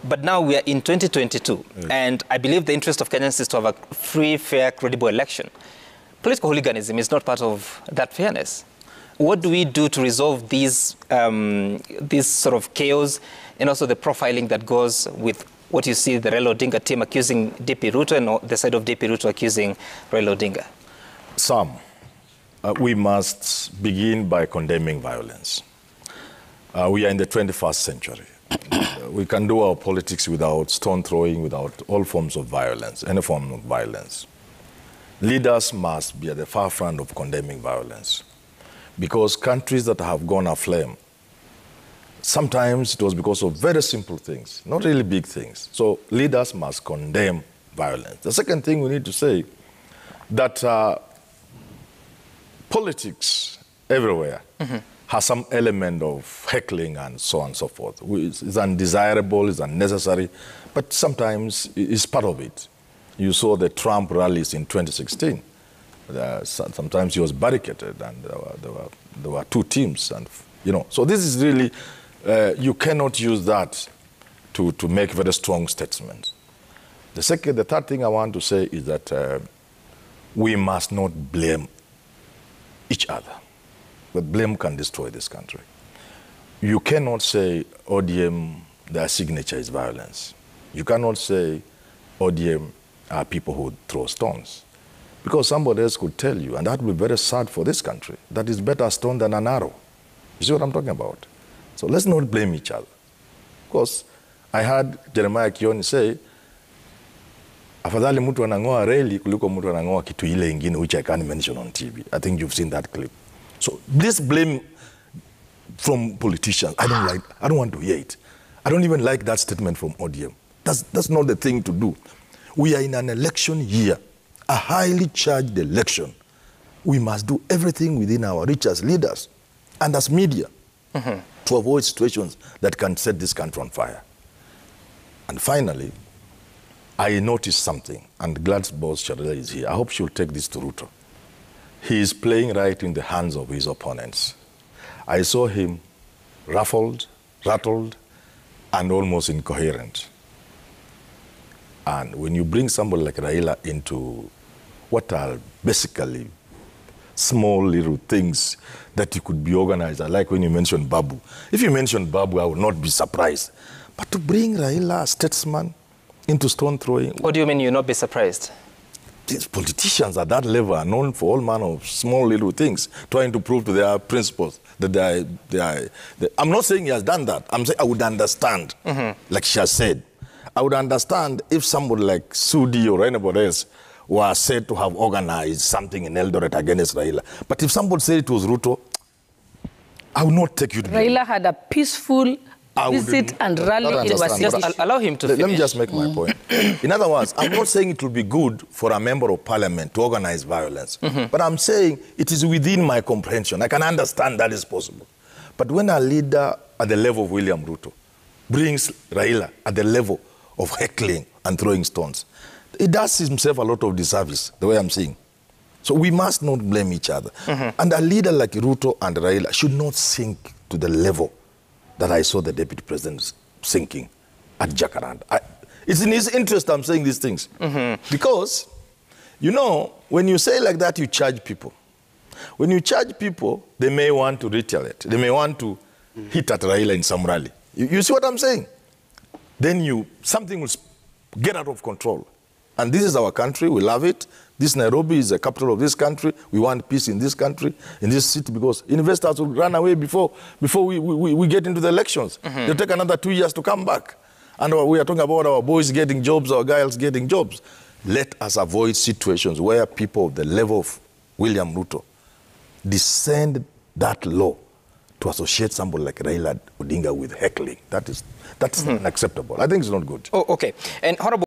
But now we are in 2022, and I believe the interest of Kenyans is to have a free, fair, credible election. Political hooliganism is not part of that fairness. What do we do to resolve these sort of chaos and also the profiling that goes with what you see the Raila Odinga team accusing DP Ruto and the side of DP Ruto accusing Raila Odinga? We must begin by condemning violence. We are in the 21st century. We can do our politics without stone throwing, without all forms of violence, any form of violence. Leaders must be at the forefront of condemning violence, because countries that have gone aflame, sometimes it was because of very simple things, not really big things. So leaders must condemn violence. The second thing we need to say, that politics everywhere has some element of heckling and so on and so forth. It's undesirable, it's unnecessary, but sometimes it's part of it. You saw the Trump rallies in 2016. Sometimes he was barricaded, and there were two teams, and So this is really you cannot use that to make very strong statements. The third thing I want to say is that we must not blame each other. The blame can destroy this country. You cannot say ODM, their signature is violence. You cannot say ODM are people who throw stones. Because somebody else could tell you, and that would be very sad for this country, that is better a stone than an arrow. You see what I'm talking about? So let's not blame each other. Because I heard Jeremiah Kioni say, afadhali mtu anangoa reli kuliko mtu anangoa kitu ile ingine, which I can't mention on TV. I think you've seen that clip. So this blame from politicians, I don't want to hear it. I don't even like that statement from ODM. That's not the thing to do. We are in an election year, a highly charged election. We must do everything within our reach as leaders and as media to avoid situations that can set this country on fire. And finally, I noticed something, and Glad's boss, Charilla, is here. I hope she'll take this to Ruto. He is playing right in the hands of his opponents. I saw him ruffled, rattled, and almost incoherent. And when you bring somebody like Raila into what are basically small little things that you could be organized, I like when you mentioned Babu. If you mentioned Babu, I would not be surprised. But to bring Raila, a statesman, into stone throwing. What do you mean you'll not be surprised? These politicians at that level are known for all manner of small little things, trying to prove to their principles that I'm not saying he has done that. I'm saying I would understand, like she has said. I would understand if somebody like Sudi or anybody else was said to have organized something in Eldoret against Raila. But if somebody said it was Ruto, I would not take you to Raila had a peaceful visit and rally. Just allow him to finish. Let me just make my point. In other words, I'm not saying it will be good for a member of parliament to organize violence. But I'm saying it is within my comprehension. I can understand that is possible. But when a leader at the level of William Ruto brings Raila at the level of heckling and throwing stones, it does himself a lot of disservice, the way I'm saying. So we must not blame each other. And a leader like Ruto and Raila should not sink to the level that I saw the deputy president sinking at Jacaranda. It's in his interest I'm saying these things. Because, when you say like that, you charge people. When you charge people, they may want to retaliate. They may want to hit at Raila in some rally. You see what I'm saying? Then something will get out of control. And this is our country, we love it. This Nairobi is the capital of this country. We want peace in this country, in this city, because investors will run away before we get into the elections. They'll take another 2 years to come back. And we are talking about our boys getting jobs, our girls getting jobs. Let us avoid situations where people of the level of William Ruto descend that low to associate somebody like Raila Odinga with heckling. That's unacceptable. I think it's not good. Oh, okay. And horrible.